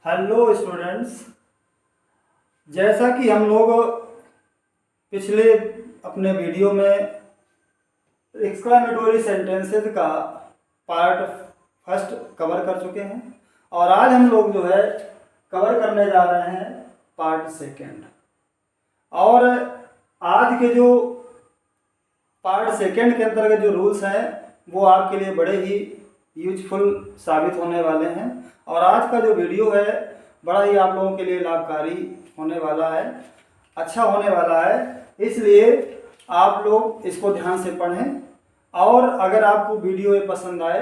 Hello students. जैसा कि हम लोग पिछले अपने वीडियो में एक्सक्लामेटोरी सेंटेंसेस का पार्ट फर्स्ट कवर कर चुके हैं और आज हम लोग जो है कवर करने जा रहे हैं पार्ट सेकेंड। और आज के जो पार्ट सेकेंड के अंतर्गत जो रूल्स हैं वो आपके लिए बड़े ही यूजफुल साबित होने वाले हैं और आज का जो वीडियो है बड़ा ही आप लोगों के लिए लाभकारी होने वाला है, अच्छा होने वाला है। इसलिए आप लोग इसको ध्यान से पढ़ें और अगर आपको वीडियो ये पसंद आए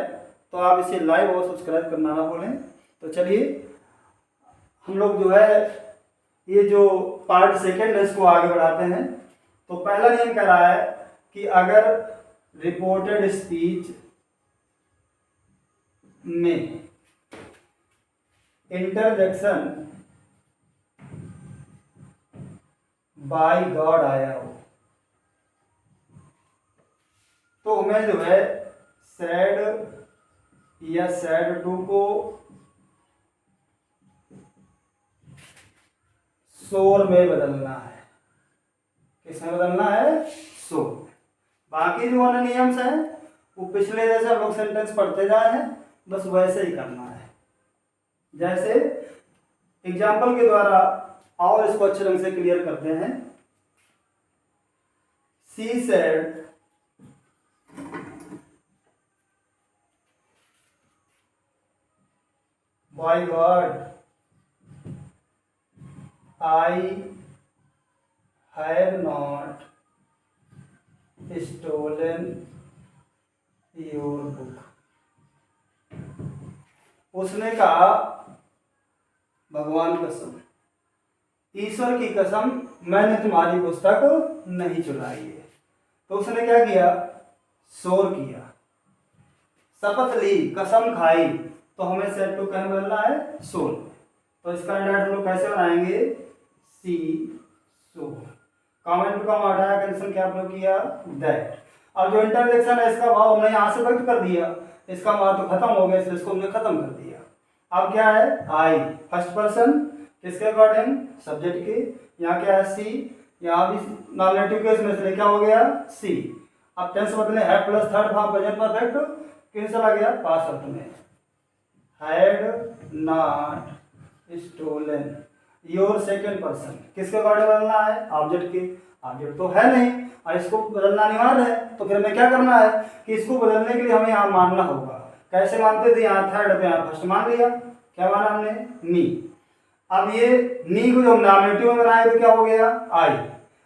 तो आप इसे लाइक और सब्सक्राइब करना ना भूलें। तो चलिए हम लोग जो है ये जो पार्ट सेकेंड है इसको आगे बढ़ाते हैं। तो पहला नियम कह रहा है कि अगर रिपोर्टेड स्पीच में इंटरजेक्शन बाय गॉड आया हो तो हमें जो है सैड या सैड टू को शोर में बदलना है। किसमें बदलना है? शोर। बाकी जो अन्य नियम्स हैं वो पिछले जैसे हम लोग सेंटेंस पढ़ते जाए हैं, बस वैसे ही करना है। जैसे एग्जाम्पल के द्वारा और इसको अच्छे ढंग से क्लियर करते हैं। She said by god I have not stolen your book. उसने कहा भगवान कसम, ईश्वर की कसम, मैंने तुम्हारी पुस्तक नहीं चुराई है। तो उसने क्या किया? शोर किया, शपथ ली, कसम खाई। तो हमें सेट टू कहाँ बदलना है? शोर। तो इसका इंडेक्स हम लोग कैसे बनाएंगे? सी शोर। कॉमन टू कॉम हटाया, कंडीशन क्या प्रयोग किया? दैट। अब जो इंटरजेक्शन है इसका भाव हमने यहाँ से व्यक्त कर दिया, इसका मान तो खत्म हो गया इसलिए इसको हमने खत्म कर दिया। अब क्या है? आई फर्स्ट पर्सन, किसके अकॉर्डिंग? सब्जेक्ट के। यहाँ क्या है? सी। यहाँ भी नॉमिनेटिव केस में इसलिए क्या हो गया? सी। अब टेंस बदले है plus third form present perfect किन चला गया? पास्ट अर्थ में। Had not stolen your second person, किसके अकॉर्डिंग बदलना है? ऑब्जेक्ट के। ऑब्जेक्ट तो है नहीं और इसको बदलना अनिवार्य है, तो फिर हमें क्या करना है कि इसको बदलने के लिए हमें यहाँ मानना होगा। कैसे मानते थे? यहाँ थर्ड पे यहाँ फर्स्ट मान लिया। क्या माना हमने? नी। अब ये नी को जो हम नॉमिनेटिव में बनाए तो क्या हो गया? आई।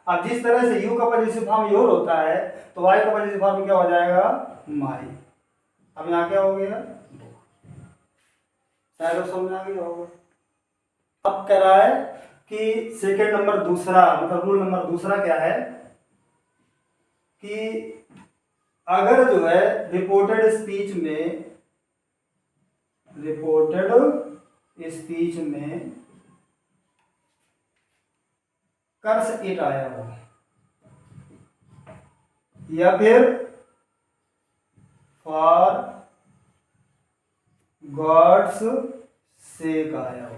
अब जिस तरह से यू का पॉजिटिव फॉर्म योर होता है तो वाई का पॉजिटिव फॉर्म क्या हो जाएगा? माई। अब यहाँ क्या हो गया? शायद समझ में आ गया होगा। अब कह रहा है कि सेकेंड नंबर दूसरा, मतलब रूल नंबर दूसरा क्या है कि अगर जो है रिपोर्टेड स्पीच में कर्स इट आया हो या फिर फॉर गॉड्स सेक आया हो,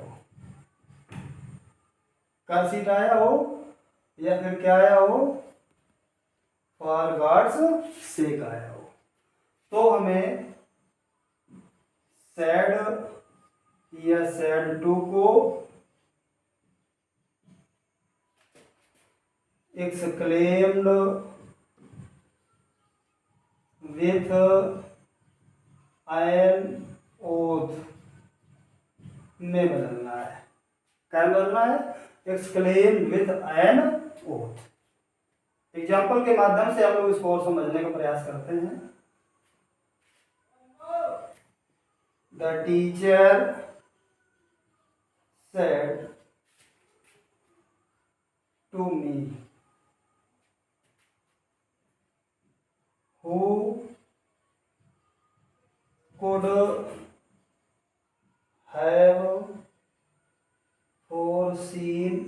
कर्स इट आया हो या फिर क्या आया हो? फॉर गॉड्स सेक आया हो, तो हमें सैड या सैड टू को एक्सक्लेम्ड विथ एन ओथ में बदलना है। क्या बदलना है? Exclaim with an oath. Example के माध्यम से हम लोग इसको और समझने का प्रयास करते हैं। The teacher said to me who could have foreseen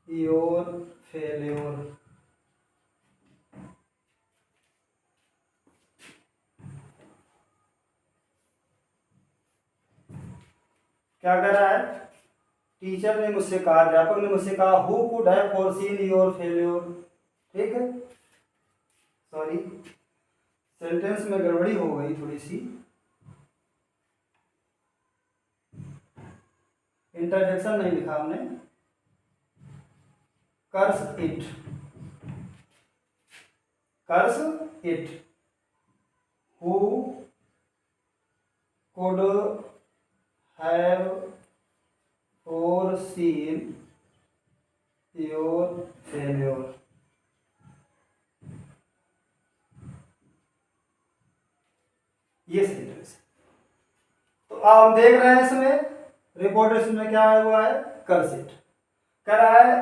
your failure। क्या कर रहा है, टीचर ने मुझसे कहा, अध्यापक ने मुझसे कहा, who could have foreseen your failure. ठीक है, सॉरी सेंटेंस में गड़बड़ी हो गई थोड़ी सी, इंटरजेक्शन नहीं लिखा हमने। Curse it, curse it, who could have foreseen your failure। ये सेंटेंस। तो आप देख रहे हैं इसमें रिपोर्ट में क्या हुआ है, कर्स इट कह रहा है,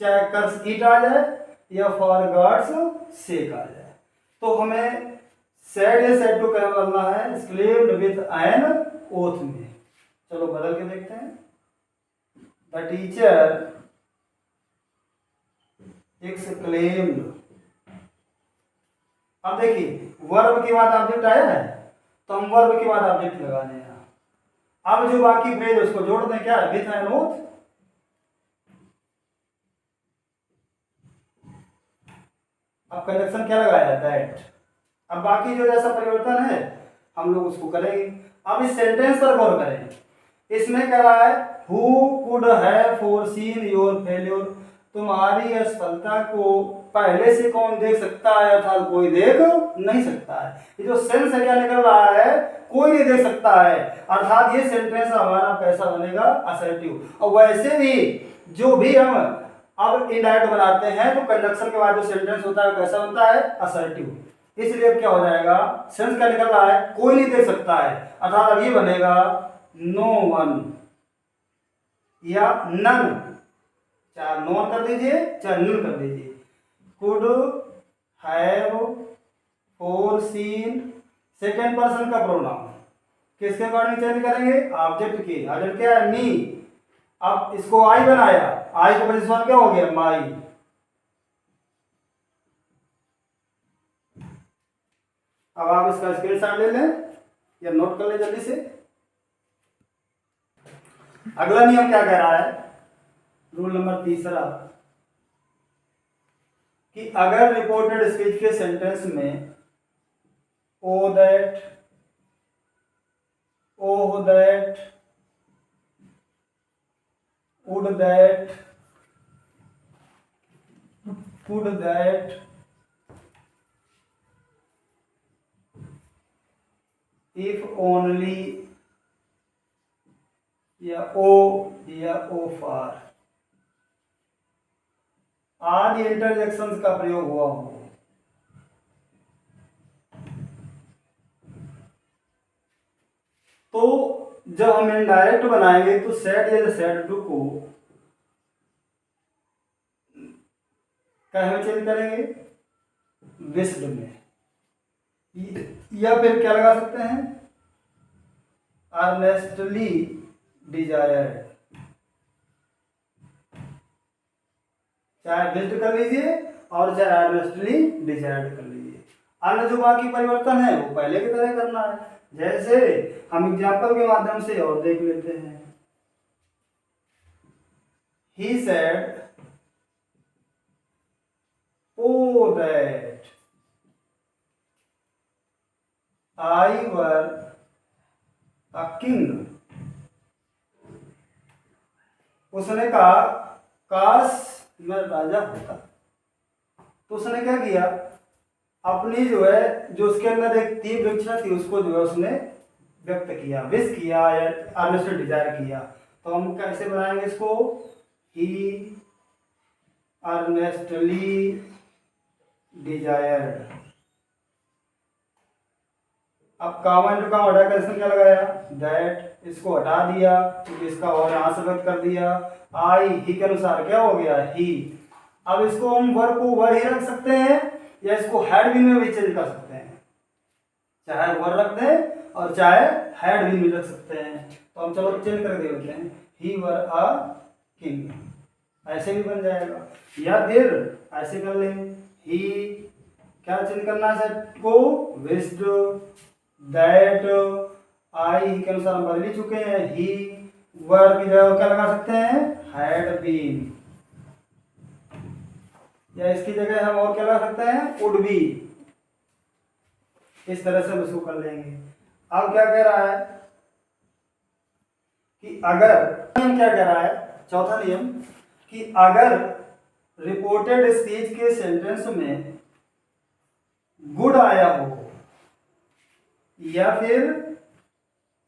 चाहे कर्स इट आ जाए या फॉर गॉड्स सेक आ जाए, तो हमें सेड या सेड टू क्या बोलना है, स्क्लेम्ड विद एन ओथ में। चलो बदल के देखते हैं। The teacher exclaimed. अब देखिए वर्ब के बाद ऑब्जेक्ट आया है, तो हम वर्ब के बाद ऑब्जेक्ट लगाने हैं। अब जो बाकी फ्रेज उसको जोड़ दें, क्या है, विथ एन ओथ। अब कंजक्शन क्या लगाया है, दैट। अब बाकी जो जैसा परिवर्तन है हम लोग उसको करेंगे। अब इस सेंटेंस पर गौर करें, इसमें क्या रहा है, who could have foreseen your failure. तुम्हारी असफलता को पहले से कौन देख सकता है, अर्थात कोई देख नहीं सकता है। ये जो सेंस है क्या निकल रहा है, कोई नहीं देख सकता है, अर्थात ये सेंटेंस हमारा कैसा बनेगा, असर्टिव। और वैसे भी जो भी हम अब इनडायरेक्ट बनाते हैं तो कंजक्शन के बाद जो सेंटेंस होता है कैसा बनता है, असर्टिव। इसलिए अब क्या हो जाएगा, सेंस क्या निकल रहा है, कोई नहीं देख सकता है, अर्थात अब ये बनेगा नो वन या नन, चाहे नॉन कर दीजिए चाहे नन कर दीजिए। Could have foreseen, second person का प्रोनाउन, किसके अकॉर्डिंग चेंज करेंगे, ऑब्जेक्ट की। ऑब्जेक्ट क्या है, मी। अब इसको आई बनाया, आई का पोजीशन क्या हो गया, माई। अब आप इसका स्क्रीनशॉट ले लें या नोट कर लें जल्दी से। अगला नियम क्या कह रहा है, रूल नंबर तीसरा, कि अगर रिपोर्टेड स्पीच के सेंटेंस में O that, oh that, would that, could that, if only या ओ फॉर आदि इंटरजेक्शंस का प्रयोग हुआ हो, तो जब हम इनडायरेक्ट बनाएंगे तो सेड या सेड टू को क्या में चेंज करेंगे, विस्ड में, या फिर क्या लगा सकते हैं, अर्नेस्टली डिजायर्ड, चाहे विस्ड कर लीजिए और चाहे अर्नेस्टली डिजायर्ड कर लीजिए। अन्य जो बाकी परिवर्तन है वो पहले की तरह करना है, जैसे हम एग्जाम्पल के माध्यम से और देख लेते हैं। He said, oh that I were a king। उसने कहा काश मैं राजा होता। तो उसने क्या किया, अपनी जो है, जो उसके अंदर एक तीव्र इच्छा थी उसको जो है उसने व्यक्त किया, विश किया या अर्नेस्टली डिजायर किया। तो हम कैसे बनाएंगे इसको, ही अर्नेस्टली डिजायर्ड। अब कामा इंटू का हटा कर क्या लगाया, दैट, इसको हटा दिया क्योंकि इसका और यहां से व्यक्त कर दिया। आई, ही के अनुसार क्या हो गया, ही। अब इसको हम वर्ब को वर ही रख सकते हैं या इसको हैड बीन में भी चेंज कर सकते हैं, चाहे वर रख दें और चाहे हैड बीन भी रख सकते हैं। तो हम चलो चेंज करके देख लेते हैं, ही वर अ किंग, ऐसे भी बन जाएगा। या फिर ऐसे कर लें, ही क्या चेंज करना है सेट को, विस्ड, दैट, आई के अनुसार हम बदल चुके हैं, ही वर की जगह क्या लगा सकते हैं, हैड बीन, या इसकी जगह हम और क्या लगा सकते हैं, वुड बी। इस तरह से हम इसको कर लेंगे। अब क्या कह रहा है कि अगर, नियम क्या कह रहा है, चौथा नियम, कि अगर रिपोर्टेड स्पीच के सेंटेंस में गुड आया हो या फिर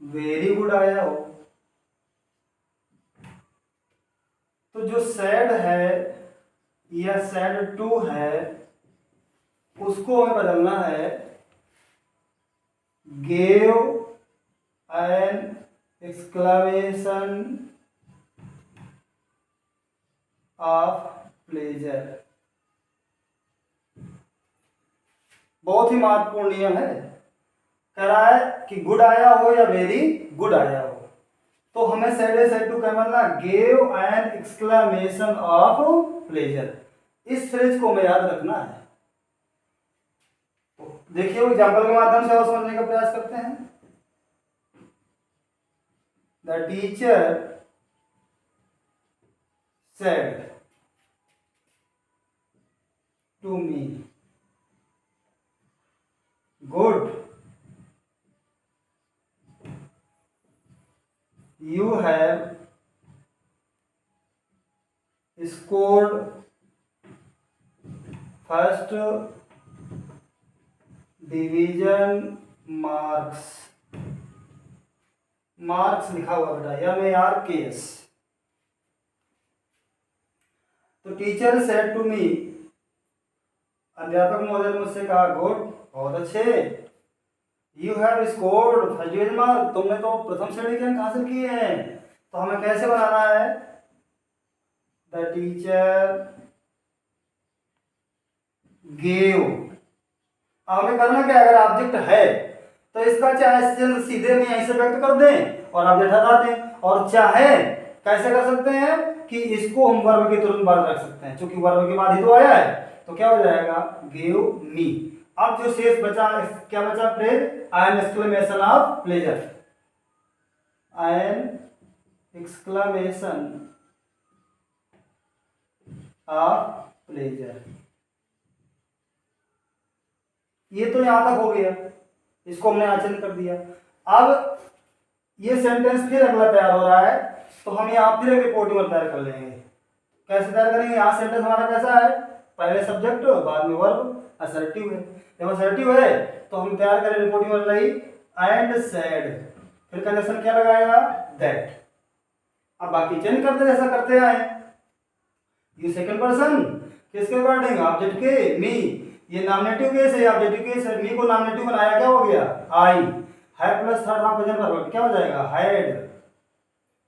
वेरी गुड आया हो, तो जो सैड है या सैड टू है उसको हमें बदलना है gave an exclamation of pleasure. बहुत ही महत्वपूर्ण नियम है। कह रहा है कि गुड आया हो या वेरी गुड आया हो, तो हमें सैड सैड टू क्या बनना, gave an exclamation of pleasure. इस फ्रेज को हमें याद रखना है। तो देखिए एग्जाम्पल के माध्यम से और समझने का प्रयास करते हैं। The teacher said to me, good, you have scored first division marks। Marks लिखा हुआ बेटा, MARKS। तो टीचर सेड टू मी, अध्यापक महोदय ने मुझसे कहा, गुड, बहुत अच्छे, you have scored first division mark, तुमने तो प्रथम श्रेणी के अंक हासिल किए हैं। तो हमें कैसे बनाना है, द टीचर गेव। हमें करना क्या, अगर ऑब्जेक्ट है तो इसका चाहे सीधे हम यहीं से व्यक्त कर दें और ऑब्जेक्ट हटा दें, और चाहे कैसे कर सकते हैं कि इसको हम वर्ब के तुरंत बाद रख सकते हैं, क्योंकि वर्ब के बाद ही तो आया है। तो क्या हो जाएगा, गिव मी। अब जो शेष बचा, क्या बचा phrase, an exclamation of pleasure, an exclamation of pleasure. ये तो यहां तक हो गया, इसको हमने यहां चेंज कर दिया। अब ये सेंटेंस फिर अगला तैयार हो रहा है, तो हम यहाँ फिर एक रिपोर्टिंग तैयार कर लेंगे। कैसे तैयार करेंगे, यहाँ सेंटेंस हमारा कैसा है, पहले सब्जेक्ट बाद में वर्ब, असर्टिव है। जब असर्टिव है तो हम तैयार करें रिपोर्टिंग वर्ब रही एंड सेड, फिर कंडीशन क्या लगाएगा, दैट। अब बाकी चेंज करते जैसा करते आए। ये सेकंड पर्सन किसके अकॉर्डिंग, ऑब्जेक्ट के, मी। ये नॉमिनेटिव केस है, ऑब्जेक्टिव केस है, मी को नॉमिनेटिव बनाया, क्या हो गया, आई। है plus third half present perfect, क्या हो जाएगा, had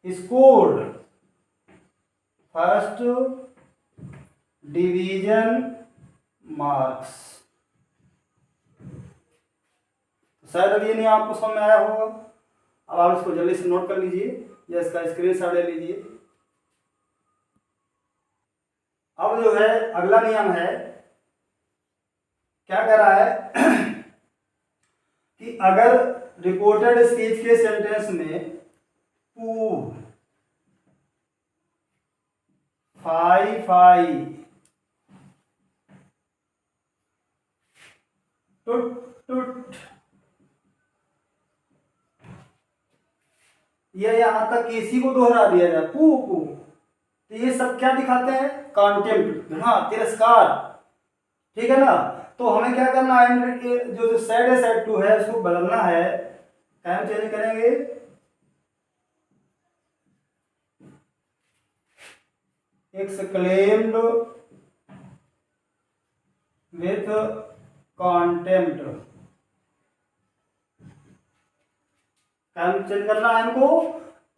scored first division marks. शायद अब ये नहीं आपको समझ में आया होगा। अब आप इसको जल्दी से नोट कर लीजिए या इसका स्क्रीनशॉट ले लीजिए। अब जो है अगला नियम है, क्या कह रहा है कि अगर रिपोर्टेड स्पीच के सेंटेंस में टू, फाई फाई, टुट टुट, या यहां तक इसी को दोहरा दिया जाए, पू पू, तो ये सब क्या दिखाते हैं, कॉन्टेम्प्ट, हाँ, तिरस्कार। ठीक है ना। तो हमें क्या करना है, जो सेड है, सेड टू है, उसको बदलना है। टाइम चेंज करेंगे, exclaimed with contempt. Time change करना है हमको,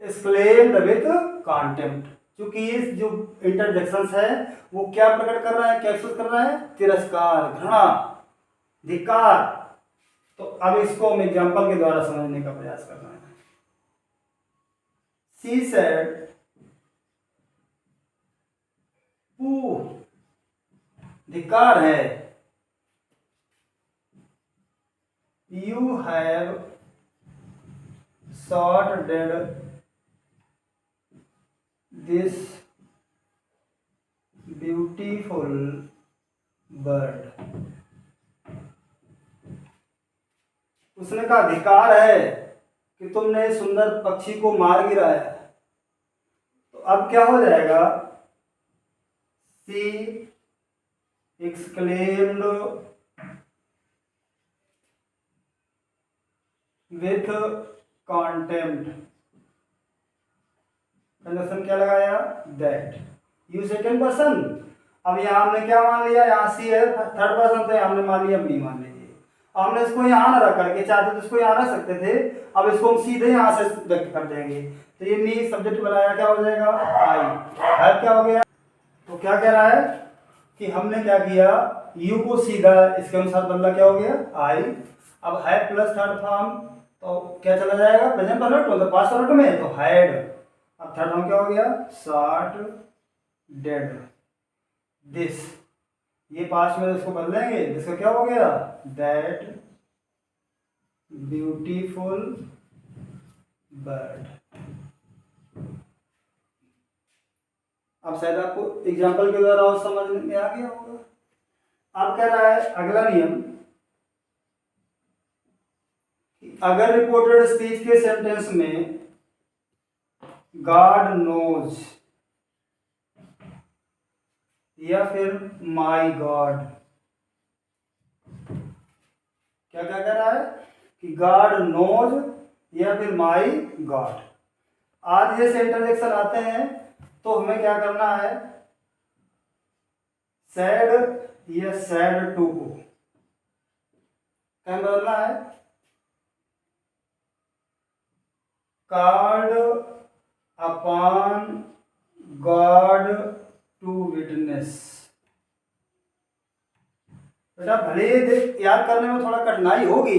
एक्सक्लेम्ड विथ कॉन्टेम्प्ट, क्योंकि ये जो इंटरजेक्शंस है वो क्या प्रकट कर रहा है, क्या एक्सप्रेस कर रहा है, तिरस्कार, घृणा, धिक्कार। तो अब इसको हम एग्जांपल के द्वारा समझने का प्रयास कर रहे हैं। शी सेड, पू धिक्कार है, you have shot dead this beautiful bird. उसने कहा अधिकार है कि तुमने सुंदर पक्षी को मार गिराया। तो अब क्या हो जाएगा, सी एक्सक्लेम्ड विथ कॉन्टेम्प्ट। कंजक्शन क्या लगाया, दैट। You second person. अब यहाँ हमने क्या मान लिया, यहाँ सी है थर्ड पर्सन, तो हमने मान लिया बी मान लीजिए। हमने इसको यहाँ न रख करके, चाहते तो इसको यहाँ रख सकते थे, अब इसको हम सीधे यहाँ से व्यक्त कर देंगे। तो ये नी सब्जेक्ट बनाया, क्या हो जाएगा, आई। अब क्या हो गया, तो क्या कह रहा है कि हमने क्या किया, यू को सीधा इसके अनुसार बदला, क्या हो गया, आई। अब है प्लस थर्ड फॉर्म, तो क्या चला जाएगा, प्रेजेंट परफेक्ट मतलब पास्ट परफेक्ट में, तो हैड। अब थर्ड फॉर्म क्या हो गया, शॉट डेड दिस। ये पास्ट में इसको बदलेंगे, जिसका क्या हो गया, दैट ब्यूटीफुल बर्ड। अब शायद आपको एग्जाम्पल के द्वारा और समझ में आ गया होगा। अब कह रहा है अगला नियम, अगर रिपोर्टेड स्पीच के सेंटेंस में गॉड नोज या फिर माय गॉड, क्या क्या कह रहा है कि गॉड नोज या फिर माय गॉड, आज ये इंटरजेक्शन आते हैं तो हमें क्या करना है, सैड या सैड टू को क्या बदलना है, called upon God to witness. बेटा भले ही याद करने में थोड़ा कठिनाई होगी,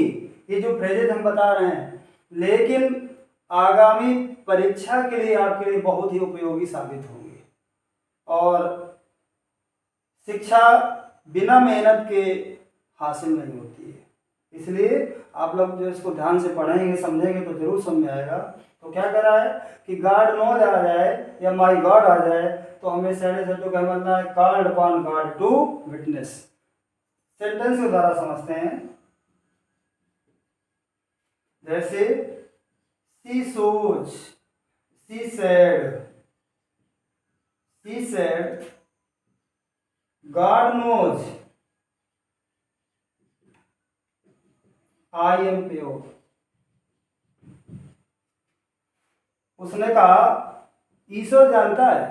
ये जो फ्रेजेज हम बता रहे हैं, लेकिन आगामी परीक्षा के लिए आपके लिए बहुत ही उपयोगी साबित होंगे। और शिक्षा बिना मेहनत के हासिल नहीं होती है, इसलिए आप लोग जो इसको ध्यान से पढ़ेंगे समझेंगे तो जरूर समझ में आएगा। तो क्या कर रहा है कि गॉड नोज आ जाए या माय गॉड आ जाए तो हमें सैड से तो क्या बनना है, called upon God to witness. Sentence के द्वारा समझते हैं, जैसे सी सोच, she said god knows I am pure. उसने कहा ईश्वर जानता है,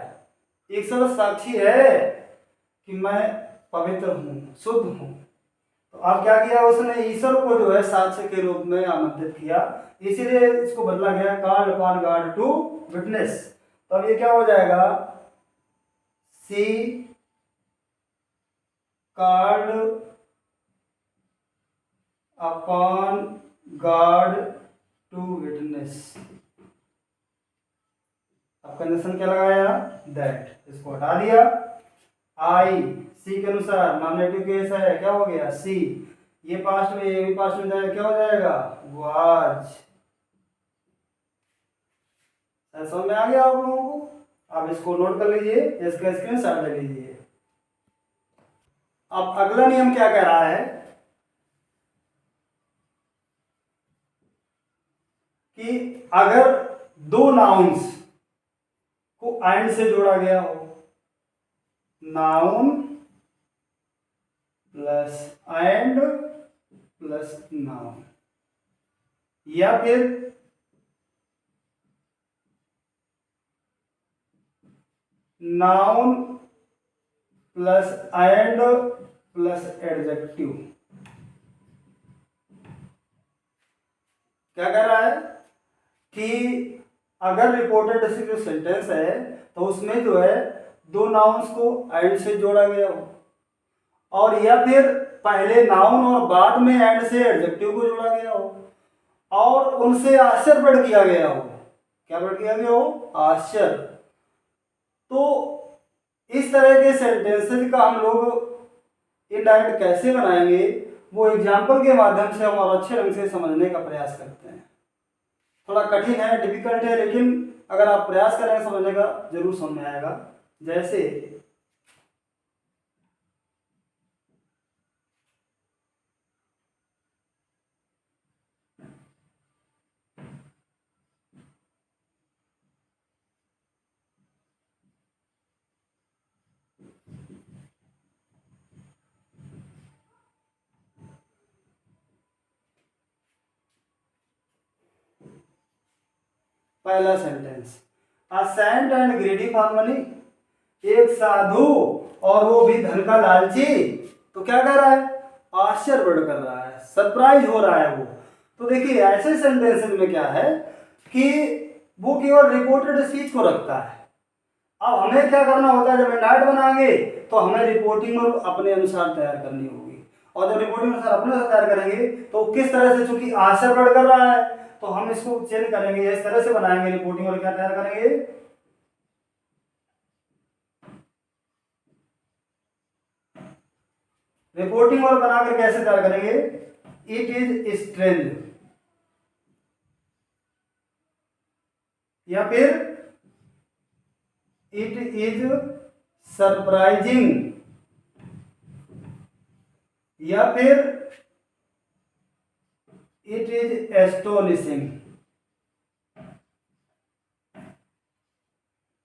ईश्वर साक्षी है कि मैं पवित्र हूं, शुद्ध हूं। तो अब क्या किया उसने, ईश्वर को जो है साक्ष्य के रूप में आमंत्रित किया, इसीलिए इसको बदला गया called upon God to witness. तो अब ये क्या हो जाएगा, see called upon God to witness. अब कंडीशन क्या लगाया, दैट, इसको हटा दिया। आई सी के अनुसार नॉमिनेटिव केस है, क्या हो गया, सी, ये पास्ट में ये भी पास्ट में जाएगा, क्या हो जाएगा, वाज। समझ में आ गया आप लोगों को। आप इसको नोट कर लीजिए, इसका स्क्रीनशॉट ले लीजिए। अब अगला नियम क्या कह रहा है कि अगर दो नाउन्स को एंड से जोड़ा गया हो, noun plus and plus noun, या फिर noun plus and plus adjective, क्या कह रहा है कि अगर रिपोर्टेड जो सेंटेंस है तो उसमें जो है दो नाउन्स को एंड से जोड़ा गया हो, और या फिर पहले नाउन और बाद में एंड से एडजेक्टिव को जोड़ा गया हो, और उनसे आश्चर्य प्रकट किया गया हो। क्या प्रकट किया गया हो, आश्चर्य। तो इस तरह के सेंटेंसेस का हम लोग इनडायरेक्ट कैसे बनाएंगे, वो एग्जाम्पल के माध्यम से हम और अच्छे ढंग से समझने का प्रयास करते हैं। थोड़ा कठिन है, डिफिकल्ट है, लेकिन अगर आप प्रयास करेंगे समझने का जरूर समझ में आएगा। जैसे पहला sentence, a saint and greedy for money, एक साधु और वो भी धन का लालची। तो क्या कर रहा है, आश्चर्य कर रहा है, सरप्राइज हो रहा है वो। तो देखिए ऐसे सेंटेंसेस में क्या है कि वो केवल रिपोर्टेड स्पीच को रखता है। अब हमें क्या करना होता है, जब इंडाइट बनाएंगे तो हमें रिपोर्टिंग और अपने अनुसार तैयार करनी होगी। और जब रिपोर्टिंग अनुसार अपने अनुसार तैयार करेंगे तो किस तरह से, चूंकि आश्चर्य कर रहा है तो हम इसको चेंज करेंगे, इस तरह से बनाएंगे रिपोर्टिंग और क्या तैयार करेंगे, रिपोर्टिंग और बनाकर कैसे तैयार करेंगे, इट इज स्ट्रेंज, या फिर इट इज सरप्राइजिंग, या फिर इट इज एस्टोनिशिंग।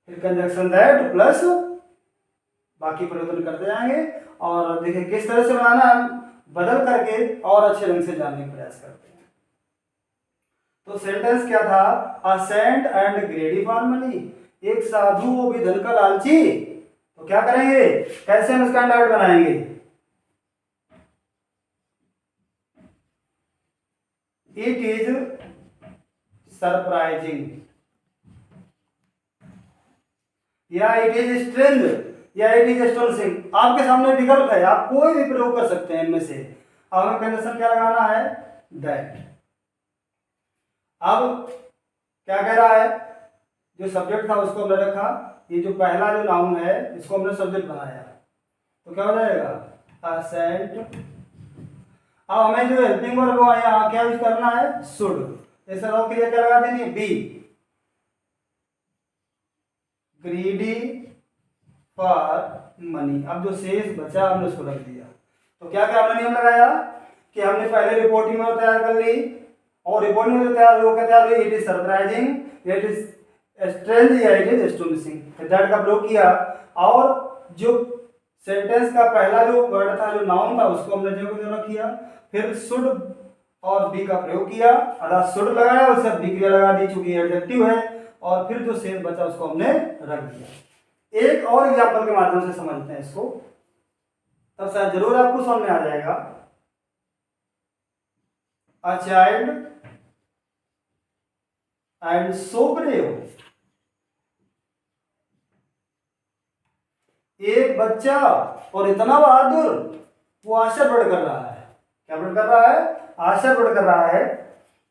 फिर कंजक्शन दैट प्लस बाकी परिवर्तन करते जाएंगे और देखिए किस तरह से बनाना है, बदल करके और अच्छे ढंग से जानने का प्रयास करते हैं। तो सेंटेंस क्या था, a saint and greedy for money, एक साधु वो भी धन का लालची। तो क्या करेंगे, कैसे हम इसका अंडरलाइन बनाएंगे, इट इज सरप्राइजिंग, या इट इज स्ट्रेंज, या इट इज एस्टोनिशिंग। आपके सामने विकल्प है, आप कोई भी प्रयोग कर सकते हैं इनमें से। अब हमें कंडीशन क्या लगाना है, दैट। अब क्या कह रहा है, जो सब्जेक्ट था उसको हमने रखा, ये जो पहला जो नाउन है इसको हमने सब्जेक्ट बनाया, तो क्या हो जाएगा, अ सेंट। अब हमें जो हेल्पिंग वर्ब यहाँ क्या यूज करना है, शुड। ऐसे वर्ब के लिए क्या लगा देंगे, बी, ग्रीडी फॉर मनी। अब जो शेष बचा हमने उसको रख दिया। तो क्या क्या हमने नियम लगाया कि हमने पहले रिपोर्टिंग में तैयार कर ली, और रिपोर्टिंग में जो तैयार हुई क्या तैयार हुई, it is surprising, it is strange, या इट इज एस्टोनिशिंग। दैट का प्रयोग किया, और जो सेंटेंस का पहला जो वर्ड था, जो नाउन था, उसको हमने जगह किया। फिर शुड और बी का प्रयोग किया, अर्थात शुड लगाया और सब बी क्रिया लगा दी चूंकि एडजेक्टिव है, और फिर जो शेष बचा उसको हमने रख दिया। एक और एग्जांपल के माध्यम से समझते हैं इसको, तब शायद जरूर आपको समझ में आ जाएगा। A child and so brave, एक बच्चा और इतना बहादुर, वो आश्चर्य प्रकट कर रहा है। क्या प्रकट कर रहा है, आश्चर्य प्रकट कर रहा है।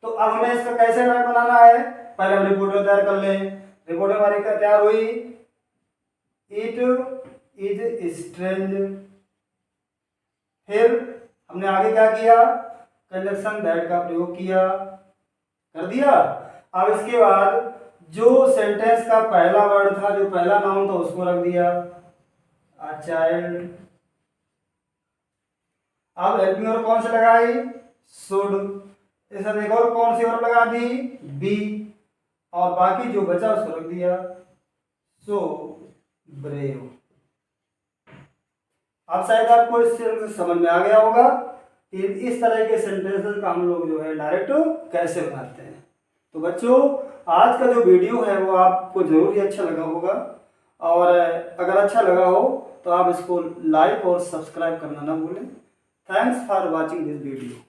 तो अब हमें इसका कैसे नाम बनाना है, पहले हम रिपोर्ट तैयार कर लें। रिपोर्ट हमारी क्या तैयार हुई, इट इज स्ट्रेंज। फिर हमने आगे क्या किया, कंजक्शन दैट का प्रयोग किया, कर दिया। अब इसके बाद जो सेंटेंस का पहला वर्ड था, जो पहला नाउन था, उसको रख दिया, अ चाइल्ड। अब हेल्पिंग वर्ब कौन सी लगाई, शुड। इस एक और कौन सी वर्ब लगा दी, बी, और बाकी जो बचा उसको रख दिया, सो ब्रेव। अब शायद आपको इस समझ में आ गया होगा कि इस तरह के सेंटेंसेस का हम लोग जो है डायरेक्ट कैसे बनाते हैं। तो बच्चों, आज का जो वीडियो है वो आपको जरूर ही अच्छा लगा होगा, और अगर अच्छा लगा हो तो आप इसको लाइक और सब्सक्राइब करना ना भूलें। Thanks for watching this video.